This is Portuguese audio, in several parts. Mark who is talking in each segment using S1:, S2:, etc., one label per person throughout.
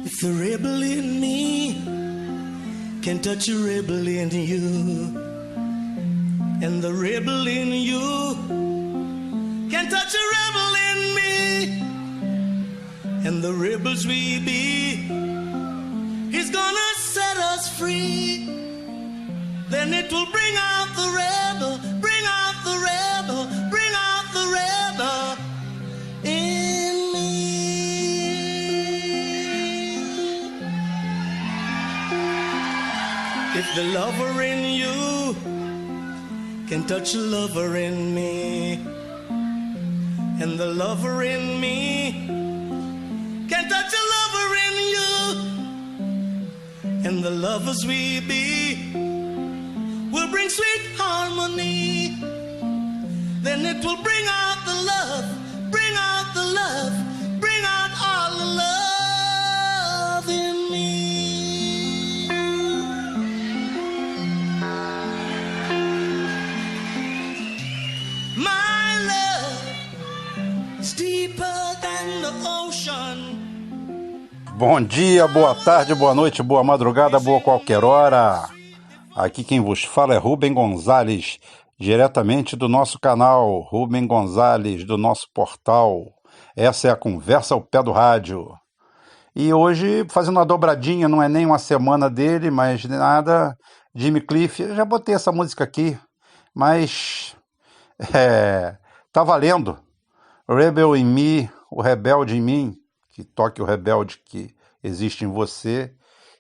S1: If the rebel in me can touch a rebel in you, and the rebel in you can touch a rebel in me, and the rebels we be, he's gonna set us free. Then it will bring out the rebel, bring out the rebel, bring out the rebel in me. If the lover in you can touch a lover in me, and the lover in me can touch a lover in you, and the lovers we be will bring sweet harmony. Then it will bring out the love, bring out the love, bring out all the love in me. My love is deeper than the ocean.
S2: Bom dia, boa tarde, boa noite, boa madrugada, boa qualquer hora. Aqui quem vos fala é Rubem Gonzalez, diretamente do nosso canal, Rubem Gonzalez, do nosso portal. Essa é a Conversa ao Pé do Rádio. E hoje, fazendo uma dobradinha, não é nem uma semana dele, mas nada, Jimmy Cliff. Eu já botei essa música aqui, mas tá valendo. Rebel in Me, o rebelde em mim, que toque o rebelde que existe em você,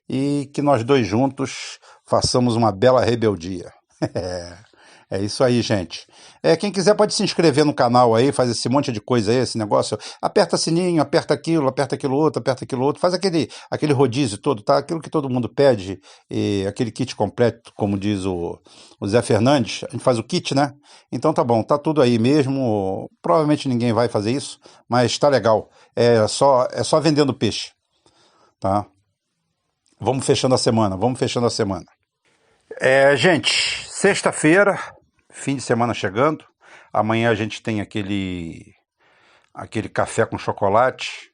S2: e que nós dois juntos façamos uma bela rebeldia. É isso aí, gente. Quem quiser pode se inscrever no canal aí, faz esse monte de coisa aí, esse negócio. Aperta sininho, aperta aquilo outro. Faz aquele rodízio todo, tá? Aquilo que todo mundo pede, e aquele kit completo, como diz o Zé Fernandes. A gente faz o kit, né? Então tá bom, tá tudo aí mesmo. Provavelmente ninguém vai fazer isso, mas tá legal. É só vendendo peixe, tá? Vamos fechando a semana. Gente, sexta-feira, fim de semana chegando. Amanhã a gente tem aquele café com chocolate,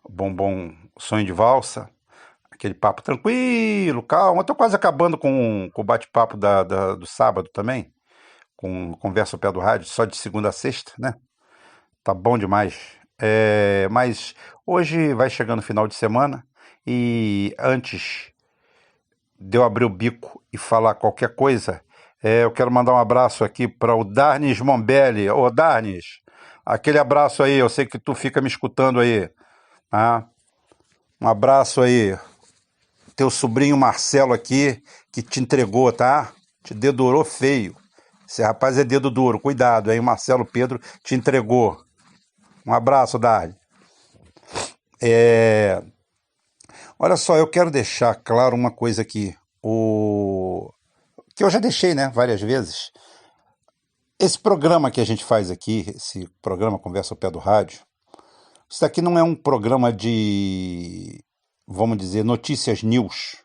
S2: bombom sonho de valsa, aquele papo tranquilo, calma. Eu tô quase acabando com o bate-papo do sábado também, com Conversa ao Pé do Rádio, só de segunda a sexta, né? Tá bom demais. Mas hoje vai chegando o final de semana e antes de eu abrir o bico e falar qualquer coisa, eu quero mandar um abraço aqui para o Darnis Mombelli. Ô Darnis, aquele abraço aí, eu sei que tu fica me escutando aí, tá? Um abraço aí, teu sobrinho Marcelo aqui, que te entregou, tá? Te dedurou feio. Esse rapaz é dedo duro, cuidado, aí o Marcelo Pedro te entregou. Um abraço, Darnis. Olha só, eu quero deixar claro uma coisa aqui, que eu já deixei, né, várias vezes. Esse programa que a gente faz aqui, esse programa Conversa ao Pé do Rádio, isso daqui não é um programa de, vamos dizer, notícias news.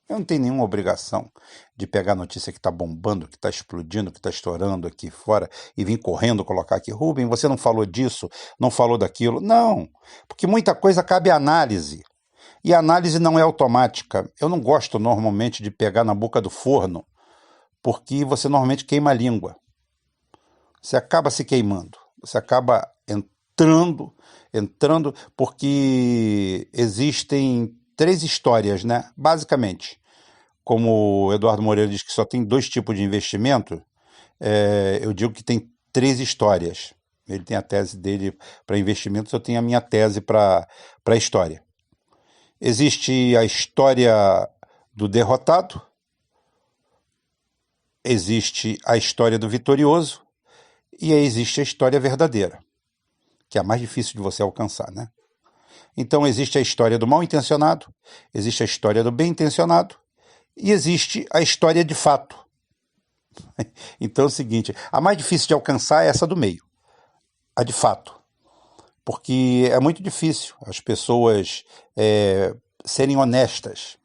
S2: Eu não tenho nenhuma obrigação de pegar a notícia que está bombando, que está explodindo, que está estourando aqui fora e vir correndo colocar aqui. Rubem, você não falou disso, não falou daquilo. Não, porque muita coisa cabe à análise. E a análise não é automática. Eu não gosto normalmente de pegar na boca do forno, porque você normalmente queima a língua. Você acaba se queimando. Você acaba entrando, porque existem 3 histórias, né? Basicamente, como o Eduardo Moreira diz que só tem 2 tipos de investimento, eu digo que tem 3 histórias. Ele tem a tese dele para investimentos, eu tenho a minha tese para história. Existe a história do derrotado, existe a história do vitorioso e aí existe a história verdadeira, que é a mais difícil de você alcançar, né? Então existe a história do mal-intencionado, existe a história do bem-intencionado e existe a história de fato. Então é o seguinte, a mais difícil de alcançar é essa do meio, a de fato. Porque é muito difícil as pessoas serem honestas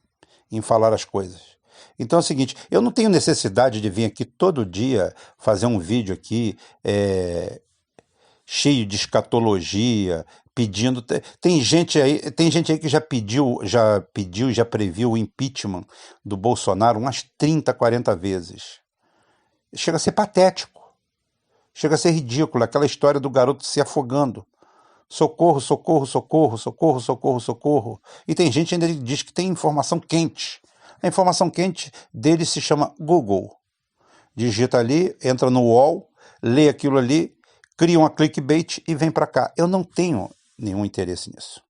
S2: em falar as coisas. Então é o seguinte, eu não tenho necessidade de vir aqui todo dia fazer um vídeo aqui cheio de escatologia, pedindo. Tem gente aí que já previu o impeachment do Bolsonaro umas 30, 40 vezes. Chega a ser patético, chega a ser ridículo, aquela história do garoto se afogando. Socorro, socorro, socorro, socorro, socorro, socorro. E tem gente ainda que diz que tem informação quente. A informação quente dele se chama Google. Digita ali, entra no UOL, lê aquilo ali, cria uma clickbait e vem para cá. Eu não tenho nenhum interesse nisso.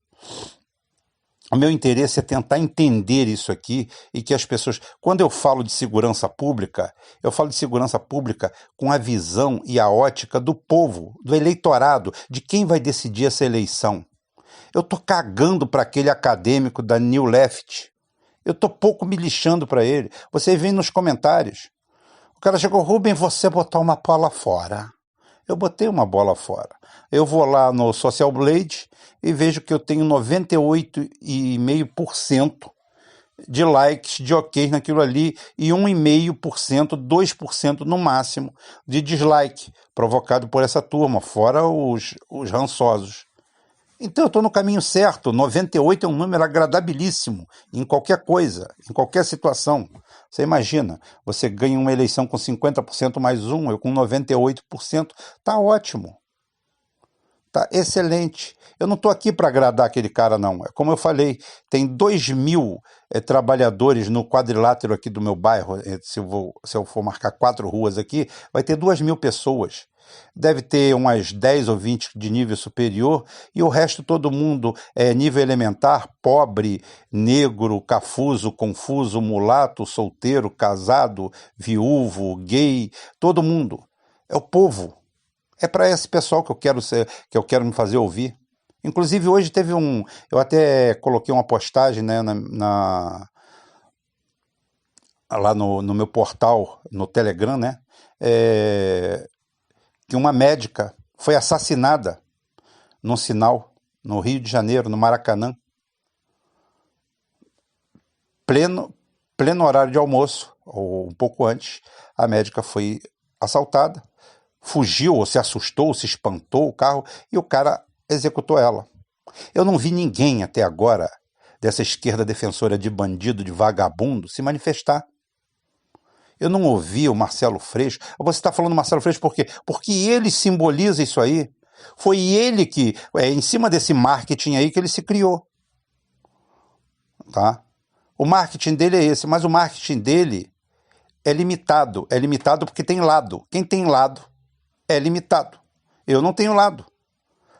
S2: O meu interesse é tentar entender isso aqui e que as pessoas... Quando eu falo de segurança pública, eu falo de segurança pública com a visão e a ótica do povo, do eleitorado, de quem vai decidir essa eleição. Eu tô cagando para aquele acadêmico da New Left. Eu tô pouco me lixando para ele. Você vem nos comentários. O cara chegou, Rubem, você botou uma bola fora. Eu botei uma bola fora. Eu vou lá no Social Blade e vejo que eu tenho 98,5% de likes, de ok naquilo ali, e 1,5%, 2% no máximo de dislike, provocado por essa turma, fora os rançosos. Então eu estou no caminho certo. 98 é um número agradabilíssimo em qualquer coisa, em qualquer situação. Você imagina, você ganha uma eleição com 50% mais eu com 98%, tá ótimo. Tá excelente. Eu não estou aqui para agradar aquele cara, não. É como eu falei, tem 2.000 trabalhadores no quadrilátero aqui do meu bairro. Se eu for marcar 4 ruas aqui, vai ter 2.000 pessoas. Deve ter umas 10 ou 20 de nível superior e o resto todo mundo é nível elementar, pobre, negro, cafuso, confuso, mulato, solteiro, casado, viúvo, gay, todo mundo. É o povo. É para esse pessoal que eu quero me fazer ouvir. Inclusive hoje teve eu até coloquei uma postagem, né, lá no meu portal, no Telegram, né, que uma médica foi assassinada num sinal no Rio de Janeiro, no Maracanã. Pleno horário de almoço, ou um pouco antes, a médica foi assaltada, fugiu, ou se assustou, ou se espantou o carro, e o cara executou ela. Eu não vi ninguém até agora, dessa esquerda defensora de bandido, de vagabundo, se manifestar. Eu não ouvi o Marcelo Freixo. Você está falando do Marcelo Freixo por quê? Porque ele simboliza isso aí. Foi ele que, em cima desse marketing aí, que ele se criou. Tá? O marketing dele é esse, mas o marketing dele é limitado. É limitado porque tem lado. Quem tem lado é limitado. Eu não tenho lado.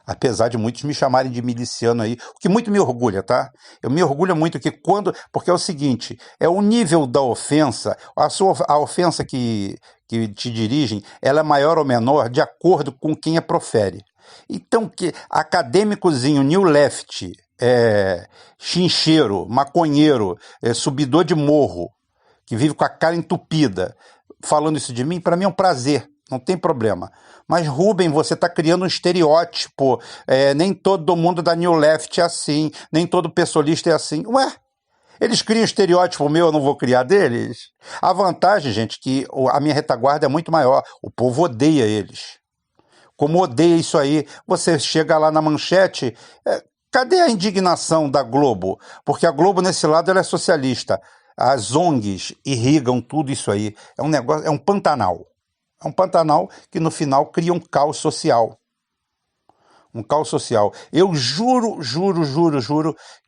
S2: Apesar de muitos me chamarem de miliciano aí, o que muito me orgulha, tá? Eu me orgulho muito porque é o seguinte, é o nível da ofensa, a ofensa que te dirigem, ela é maior ou menor de acordo com quem a profere. Então, que acadêmicozinho, new left, chincheiro, maconheiro, subidor de morro, que vive com a cara entupida, falando isso de mim, para mim é um prazer. Não tem problema. Mas, Rubem, você está criando um estereótipo. Nem todo mundo da New Left é assim. Nem todo pessoalista é assim. Ué, eles criam estereótipo meu, eu não vou criar deles? A vantagem, gente, é que a minha retaguarda é muito maior. O povo odeia eles. Como odeia isso aí, você chega lá na manchete... cadê a indignação da Globo? Porque a Globo, nesse lado, ela é socialista. As ONGs irrigam tudo isso aí. É um negócio, é um Pantanal. É um Pantanal que no final cria um caos social. Um caos social. Eu juro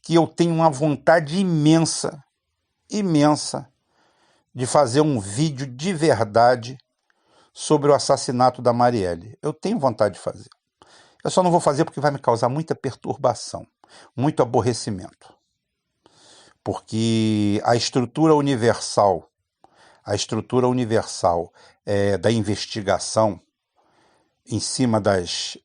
S2: que eu tenho uma vontade imensa de fazer um vídeo de verdade sobre o assassinato da Marielle. Eu tenho vontade de fazer. Eu só não vou fazer porque vai me causar muita perturbação, muito aborrecimento. Porque a estrutura universal da investigação em cima das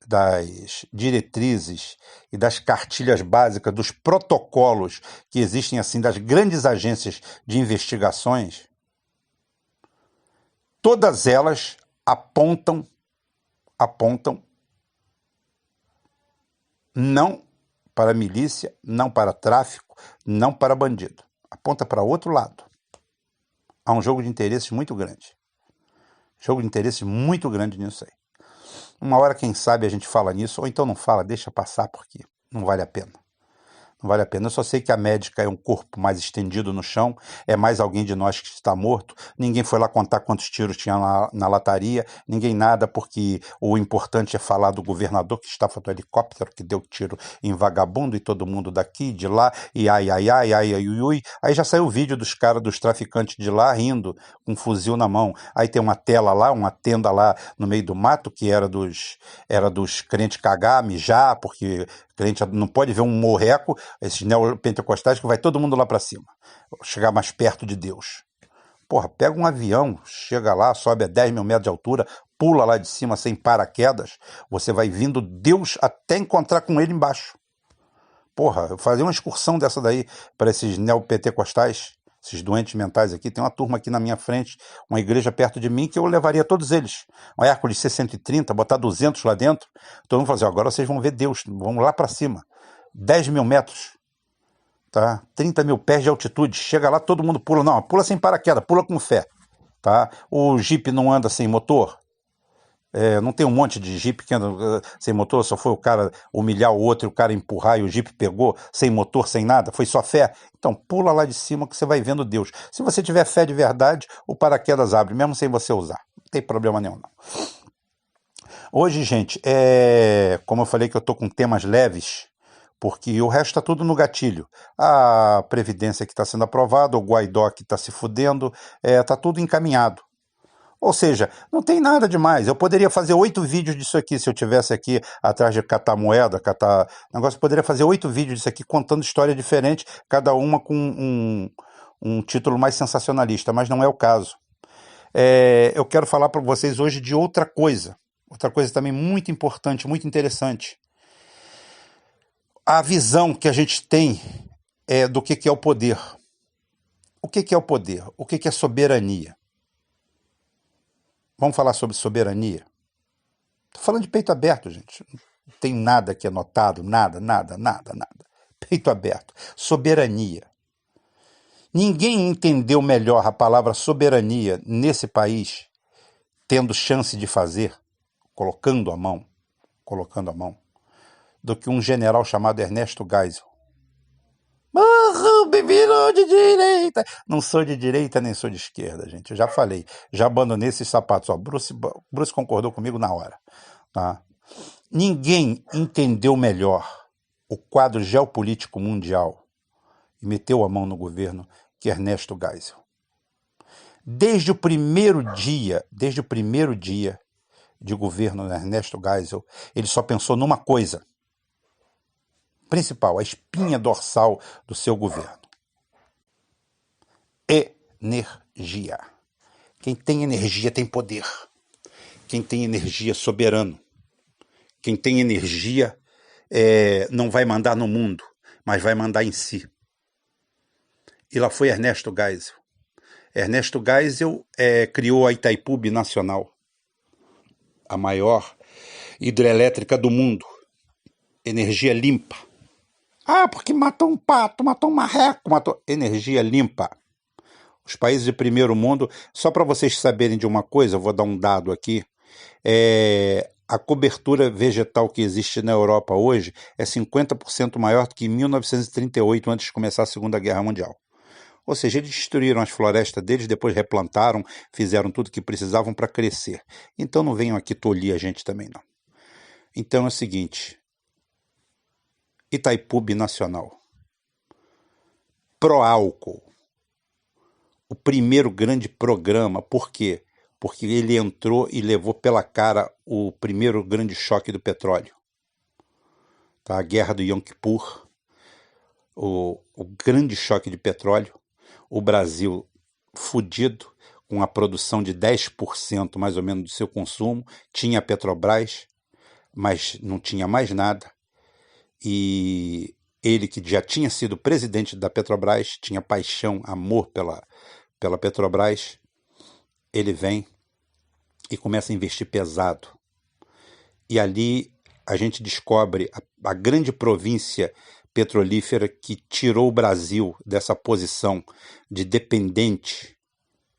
S2: diretrizes e das cartilhas básicas, dos protocolos que existem assim das grandes agências de investigações, todas elas apontam não para milícia, não para tráfico, não para bandido. Aponta para outro lado. Há um jogo de interesses muito grande. Jogo de interesses muito grande nisso aí. Uma hora, quem sabe, a gente fala nisso, ou então não fala, deixa passar, porque não vale a pena. Não vale a pena. Eu só sei que a médica é um corpo mais estendido no chão, é mais alguém de nós que está morto. Ninguém foi lá contar quantos tiros tinha na lataria, ninguém nada, porque o importante é falar do governador que estava no helicóptero, que deu tiro em vagabundo e todo mundo daqui, de lá, e ai, ai, ai, ai, ai, ui, ui. Aí já saiu o vídeo dos caras, dos traficantes de lá, rindo, com um fuzil na mão. Aí tem uma tela lá, uma tenda lá no meio do mato, que era dos crentes cagar, mijar, porque crente não pode ver um morreco, esses neopentecostais, que vai todo mundo lá para cima, chegar mais perto de Deus. Porra, pega um avião, chega lá, sobe a 10 mil metros de altura, pula lá de cima sem paraquedas, você vai vindo Deus até encontrar com ele embaixo. Porra, eu fazia uma excursão dessa daí para esses neopentecostais, esses doentes mentais aqui. Tem uma turma aqui na minha frente, uma igreja perto de mim, que eu levaria todos eles. Um Hércules C-130, botar 200 lá dentro. Todo mundo fala assim, agora vocês vão ver Deus, vamos lá para cima. 10 mil metros, tá? 30 mil pés de altitude. Chega lá, todo mundo pula. Não, pula sem paraquedas, pula com fé. Tá? O Jeep não anda sem motor. Não tem um monte de Jeep que anda sem motor, só foi o cara humilhar o outro e o cara empurrar e o Jeep pegou, sem motor, sem nada, foi só fé. Então pula lá de cima que você vai vendo Deus. Se você tiver fé de verdade, o paraquedas abre, mesmo sem você usar. Não tem problema nenhum, não. Hoje, gente, como eu falei que eu tô com temas leves, porque o resto está tudo no gatilho. A Previdência que está sendo aprovada, o Guaidó que está se fudendo, está tudo encaminhado. Ou seja, não tem nada demais. Eu poderia fazer 8 vídeos disso aqui, se eu tivesse aqui atrás de catar moeda, catar negócio, eu poderia fazer 8 vídeos disso aqui, contando história diferente, cada uma com um título mais sensacionalista, mas não é o caso. Eu quero falar para vocês hoje de outra coisa também muito importante, muito interessante. A visão que a gente tem do que é o poder. O que é o poder? O que é soberania? Vamos falar sobre soberania? Estou falando de peito aberto, gente. Não tem nada aqui anotado, nada. Peito aberto. Soberania. Ninguém entendeu melhor a palavra soberania nesse país, tendo chance de fazer, colocando a mão, do que um general chamado Ernesto Geisel. Me virou de direita. Não sou de direita nem sou de esquerda, gente. Eu já falei, já abandonei esses sapatos. Ó, Bruce concordou comigo na hora. Tá? Ninguém entendeu melhor o quadro geopolítico mundial e meteu a mão no governo que Ernesto Geisel. Desde o primeiro dia de governo de Ernesto Geisel, ele só pensou numa coisa principal, a espinha dorsal do seu governo. Energia. Quem tem energia tem poder. Quem tem energia é soberano. Quem tem energia não vai mandar no mundo, mas vai mandar em si. E lá foi Ernesto Geisel. Ernesto Geisel criou a Itaipu Binacional, a maior hidrelétrica do mundo. Energia limpa. Porque matou um pato, matou um marreco, matou... Energia limpa. Os países de primeiro mundo, só para vocês saberem de uma coisa, eu vou dar um dado aqui, a cobertura vegetal que existe na Europa hoje é 50% maior do que em 1938, antes de começar a Segunda Guerra Mundial. Ou seja, eles destruíram as florestas deles, depois replantaram, fizeram tudo que precisavam para crescer. Então não venham aqui tolir a gente também, não. Então é o seguinte... Itaipu Binacional. Proálcool. O primeiro grande programa. Por quê? Porque ele entrou e levou pela cara o primeiro grande choque do petróleo. Tá? A guerra do Yom Kippur. O grande choque de petróleo. O Brasil fudido, com a produção de 10% mais ou menos do seu consumo. Tinha a Petrobras, mas não tinha mais nada. E ele, que já tinha sido presidente da Petrobras, tinha paixão, amor pela Petrobras, ele vem e começa a investir pesado. E ali a gente descobre a grande província petrolífera que tirou o Brasil dessa posição de dependente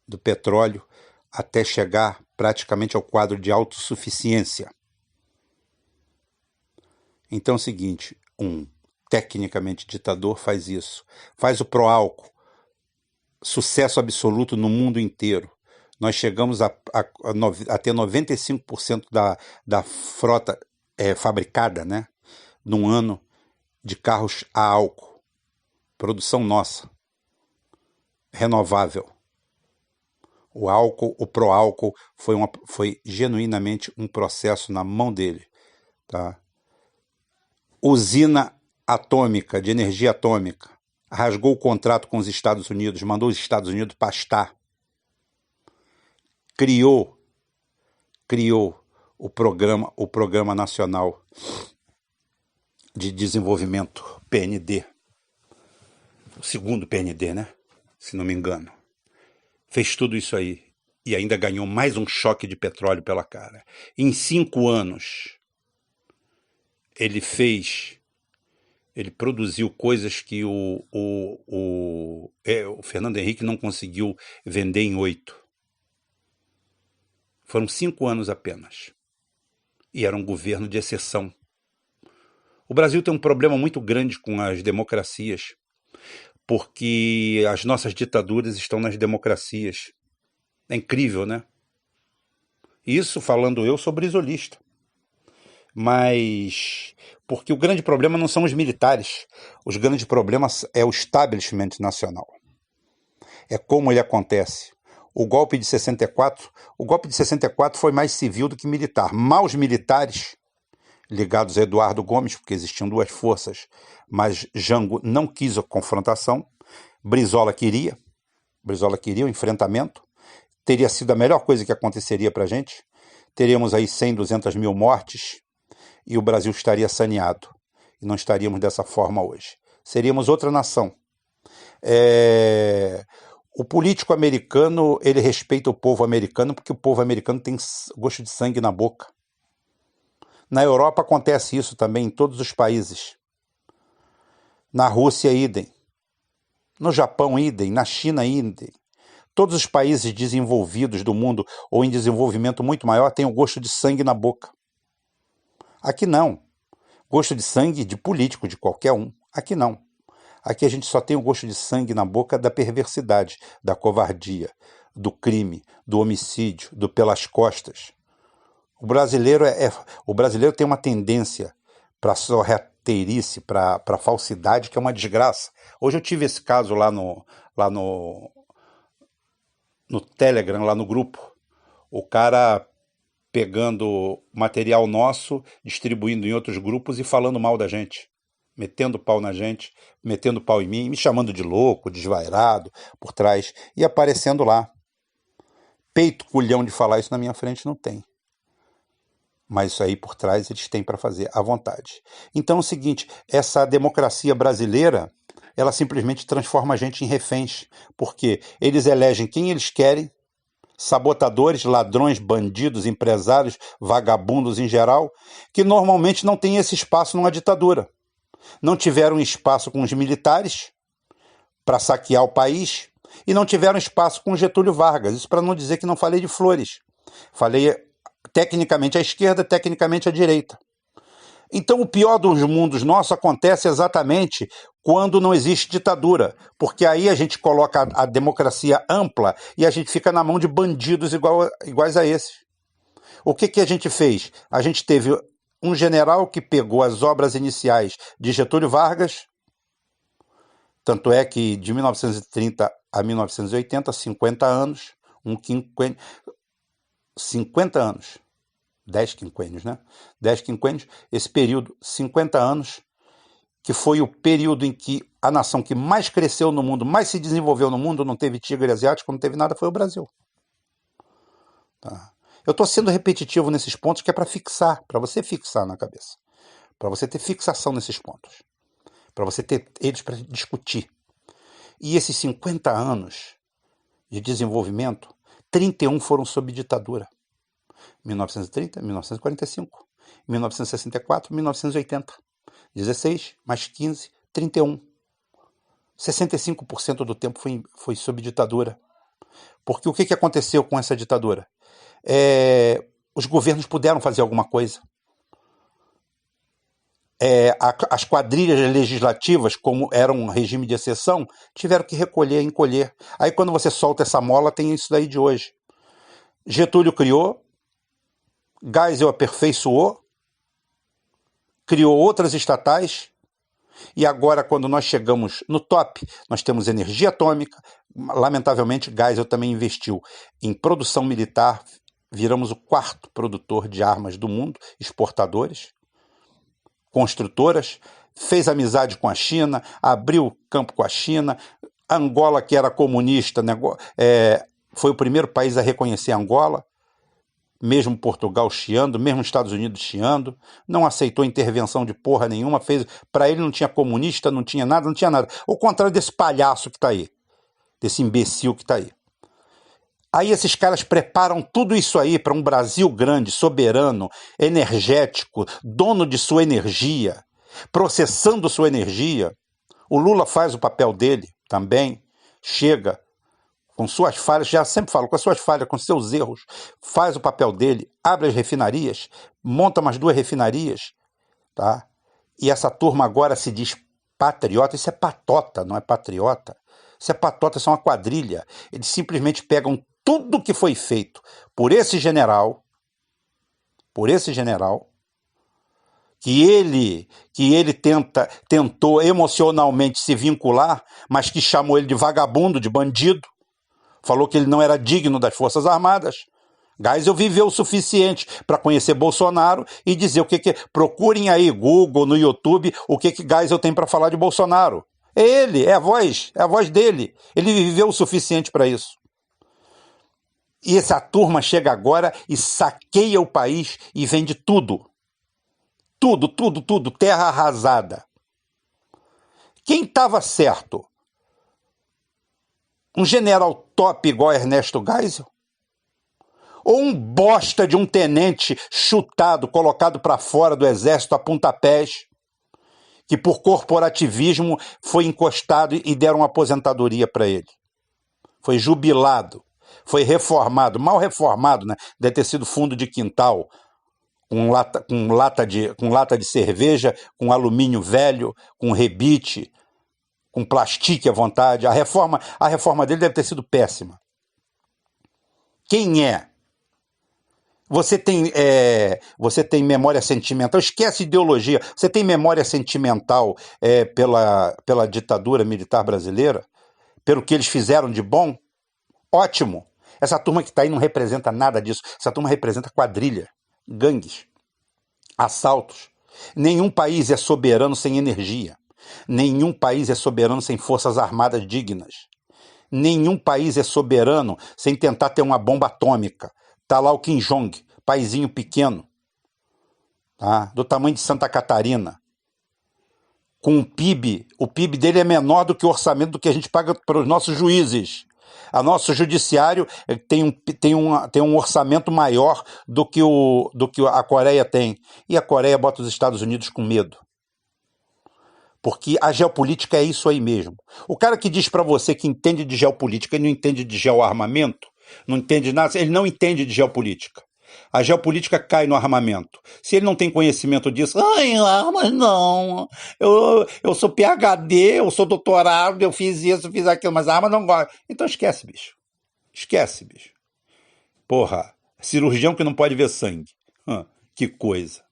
S2: do petróleo até chegar praticamente ao quadro de autossuficiência. Então é o seguinte, tecnicamente ditador faz isso, faz o pró-álcool, sucesso absoluto no mundo inteiro. Nós chegamos a ter 95% da frota fabricada, né, num ano, de carros a álcool. Produção nossa, renovável. O álcool, o pró-álcool, foi genuinamente um processo na mão dele. Tá? Usina atômica, de energia atômica, rasgou o contrato com os Estados Unidos, mandou os Estados Unidos pastar. Criou o Programa Nacional de Desenvolvimento, PND. O segundo PND, né? Se não me engano. Fez tudo isso aí. E ainda ganhou mais um choque de petróleo pela cara. Em 5 anos, ele produziu coisas que o Fernando Henrique não conseguiu vender em 8. Foram 5 anos apenas. E era um governo de exceção. O Brasil tem um problema muito grande com as democracias, porque as nossas ditaduras estão nas democracias. É incrível, né? Isso falando eu sou brisolista. Mas porque o grande problema não são os militares. Os grandes problemas é o establishment nacional. É como ele acontece. O golpe de 64 foi mais civil do que militar. Maus militares, ligados a Eduardo Gomes, porque existiam 2 forças, mas Jango não quis a confrontação. Brizola queria o enfrentamento. Teria sido a melhor coisa que aconteceria para a gente. Teríamos aí 100, 200 mil mortes e o Brasil estaria saneado. E não estaríamos dessa forma hoje. Seríamos outra nação. O político americano, ele respeita o povo americano porque o povo americano tem gosto de sangue na boca. Na Europa acontece isso também, em todos os países. Na Rússia, idem. No Japão, idem. Na China, idem. Todos os países desenvolvidos do mundo ou em desenvolvimento muito maior têm o gosto de sangue na boca. Aqui não. Gosto de sangue de político, de qualquer um. Aqui não. Aqui a gente só tem o gosto de sangue na boca da perversidade, da covardia, do crime, do homicídio, do pelas costas. O brasileiro tem uma tendência para sorrateirice, para falsidade, que é uma desgraça. Hoje eu tive esse caso lá no Telegram, lá no grupo. O cara pegando material nosso, distribuindo em outros grupos e falando mal da gente. Metendo pau na gente, metendo pau em mim, me chamando de louco, desvairado, por trás, e aparecendo lá. Peito, culhão de falar isso na minha frente não tem. Mas isso aí por trás eles têm para fazer à vontade. Então é o seguinte, essa democracia brasileira, ela simplesmente transforma a gente em reféns, porque eles elegem quem eles querem, sabotadores, ladrões, bandidos, empresários, vagabundos em geral, que normalmente não têm esse espaço numa ditadura. Não tiveram espaço com os militares para saquear o país e não tiveram espaço com Getúlio Vargas. Isso para não dizer que não falei de flores. Falei tecnicamente à esquerda, tecnicamente à direita. Então o pior dos mundos nosso acontece exatamente quando não existe ditadura, porque aí a gente coloca a democracia ampla e a gente fica na mão de bandidos iguais a esses. O que a gente fez? A gente teve um general que pegou as obras iniciais de Getúlio Vargas, tanto é que de 1930 a 1980, 50 anos, 50 anos, 10 quinquênios, né? 10 quinquênios, esse período, 50 anos, que foi o período em que a nação que mais cresceu no mundo, mais se desenvolveu no mundo, não teve tigre asiático, não teve nada, foi o Brasil. Tá? Eu estou sendo repetitivo nesses pontos que é para fixar, para você fixar na cabeça. Para você ter fixação nesses pontos. Para você ter eles para discutir. E esses 50 anos de desenvolvimento, 31 foram sob ditadura. 1930, 1945, 1964, 1980. 16 mais 15, 31. 65% do tempo foi sob ditadura. Porque o que aconteceu com essa ditadura? Os governos puderam fazer alguma coisa. as quadrilhas legislativas, como era um regime de exceção, tiveram que recolher, encolher. Aí quando você solta essa mola, tem isso daí de hoje. Getúlio criou, Geisel aperfeiçoou, criou outras estatais, e agora, quando nós chegamos no top, nós temos energia atômica. Lamentavelmente, Geisel também investiu em produção militar, viramos o 4º produtor de armas do mundo, exportadores, construtoras, fez amizade com a China, abriu campo com a China. Angola, que era comunista, foi o primeiro país a reconhecer Angola, mesmo Portugal chiando, mesmo Estados Unidos chiando, não aceitou intervenção de porra nenhuma, para ele não tinha comunista, não tinha nada. Ao contrário desse palhaço que está aí, desse imbecil que está aí. Aí esses caras preparam tudo isso aí para um Brasil grande, soberano, energético, dono de sua energia, processando sua energia. O Lula faz o papel dele também, chega com suas falhas, já sempre falo, com as suas falhas, com seus erros, faz o papel dele, abre as refinarias, monta umas 2 refinarias, tá? E essa turma agora se diz patriota. Isso é patota, não é patriota. Isso é patota, isso é uma quadrilha. Eles simplesmente pegam tudo que foi feito por esse general, que ele tentou emocionalmente se vincular, mas que chamou ele de vagabundo, de bandido, falou que ele não era digno das Forças Armadas. Geisel viveu o suficiente para conhecer Bolsonaro e dizer o que... Procurem aí, Google, no YouTube, o que Geisel tem para falar de Bolsonaro. É ele, é a voz dele. Ele viveu o suficiente para isso. E essa turma chega agora e saqueia o país e vende tudo. Tudo, terra arrasada. Quem estava certo? Um general top igual Ernesto Geisel? Ou um bosta de um tenente chutado, colocado para fora do exército a pontapés, que por corporativismo foi encostado e deram uma aposentadoria para ele? Foi jubilado, foi reformado, mal reformado, né? Deve ter sido fundo de quintal, com lata de cerveja, com alumínio velho, com rebite, com plastique à vontade. A reforma dele deve ter sido péssima. Quem é? Você tem memória sentimental, esquece ideologia. Você tem memória sentimental pela ditadura militar brasileira? Pelo que eles fizeram de bom? Ótimo. Essa turma que está aí não representa nada disso. Essa turma representa quadrilha, gangues, assaltos. Nenhum país é soberano sem energia. Nenhum país é soberano sem forças armadas dignas. Nenhum país é soberano sem tentar ter uma bomba atômica. Tá lá o Kim Jong, paizinho pequeno, tá? Do tamanho de Santa Catarina, com o PIB dele é menor do que o orçamento do que a gente paga para os nossos juízes. O nosso judiciário tem um orçamento maior do que a Coreia tem. E a Coreia bota os Estados Unidos com medo. Porque a geopolítica é isso aí mesmo. O cara que diz para você que entende de geopolítica e não entende de geoarmamento, não entende nada, ele não entende de geopolítica. A geopolítica cai no armamento. Se ele não tem conhecimento disso, armas não, eu sou PhD, eu sou doutorado, eu fiz isso, fiz aquilo, mas a arma não gosta. Então esquece, bicho. Esquece, bicho. Porra, cirurgião que não pode ver sangue. Que coisa.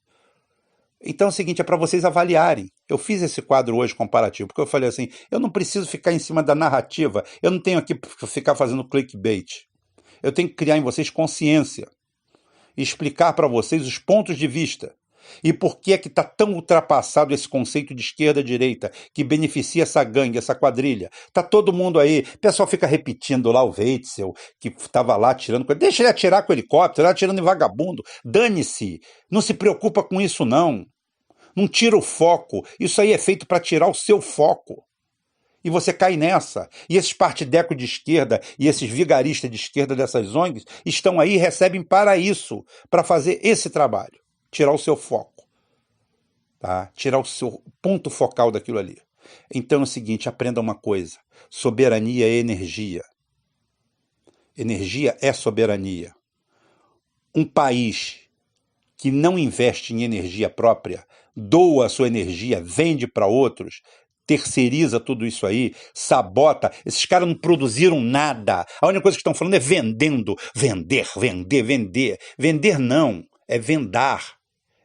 S2: Então é o seguinte, é para vocês avaliarem. Eu fiz esse quadro hoje comparativo, porque eu falei assim, eu não preciso ficar em cima da narrativa, eu não tenho aqui para ficar fazendo clickbait. Eu tenho que criar em vocês consciência e explicar para vocês os pontos de vista e por que é que está tão ultrapassado esse conceito de esquerda-direita que beneficia essa gangue, essa quadrilha. Tá todo mundo aí, o pessoal fica repetindo lá o Weitzel, que estava lá atirando, deixa ele atirar com o helicóptero, atirando em vagabundo, dane-se, não se preocupa com isso não tira o foco, isso aí é feito para tirar o seu foco. E você cai nessa. E esses partidecos de esquerda e esses vigaristas de esquerda dessas ONGs estão aí e recebem para isso, para fazer esse trabalho. Tirar o seu foco. Tá? Tirar o seu ponto focal daquilo ali. Então é o seguinte, aprenda uma coisa. Soberania é energia. Energia é soberania. Um país que não investe em energia própria, doa a sua energia, vende para outros, terceiriza tudo isso aí, sabota. Esses caras não produziram nada. A única coisa que estão falando é vendendo. Vender, vender, vender. Vender não, é vendar.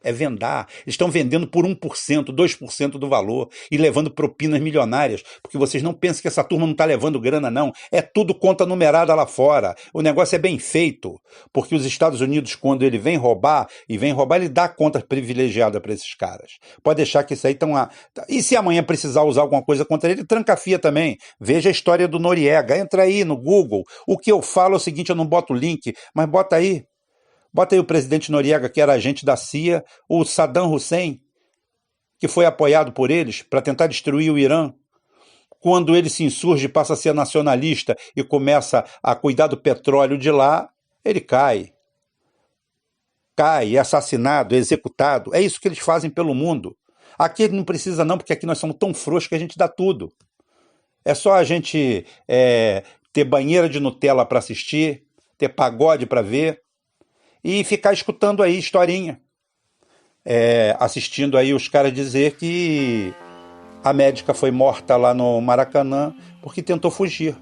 S2: É vendar. Eles estão vendendo por 1%, 2% do valor e levando propinas milionárias, porque vocês não pensam que essa turma não está levando grana, não. É tudo conta numerada lá fora. O negócio é bem feito, porque os Estados Unidos, quando ele vem roubar, ele dá conta privilegiada para esses caras. Pode deixar que isso aí estão lá. E se amanhã precisar usar alguma coisa contra ele, trancafia também. Veja a história do Noriega. Entra aí no Google. O que eu falo é o seguinte, eu não boto o link, mas bota aí. Bota aí o presidente Noriega, que era agente da CIA, o Saddam Hussein, que foi apoiado por eles para tentar destruir o Irã. Quando ele se insurge, passa a ser nacionalista e começa a cuidar do petróleo de lá, ele cai. Cai, é assassinado, é executado. É isso que eles fazem pelo mundo. Aqui ele não precisa não, porque aqui nós somos tão frouxos que a gente dá tudo. É só a gente ter banheira de Nutella para assistir, ter pagode para ver, e ficar escutando aí historinha, assistindo aí os caras dizer que a médica foi morta lá no Maracanã porque tentou fugir,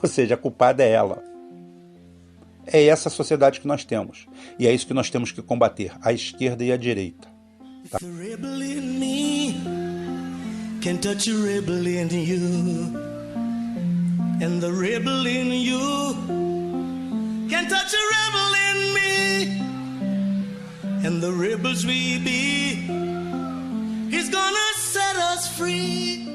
S2: ou seja, a culpada é ela. É essa sociedade que nós temos, e é isso que nós temos que combater, a esquerda e a direita. Tá?
S1: And the rebels we be, he's gonna set us free.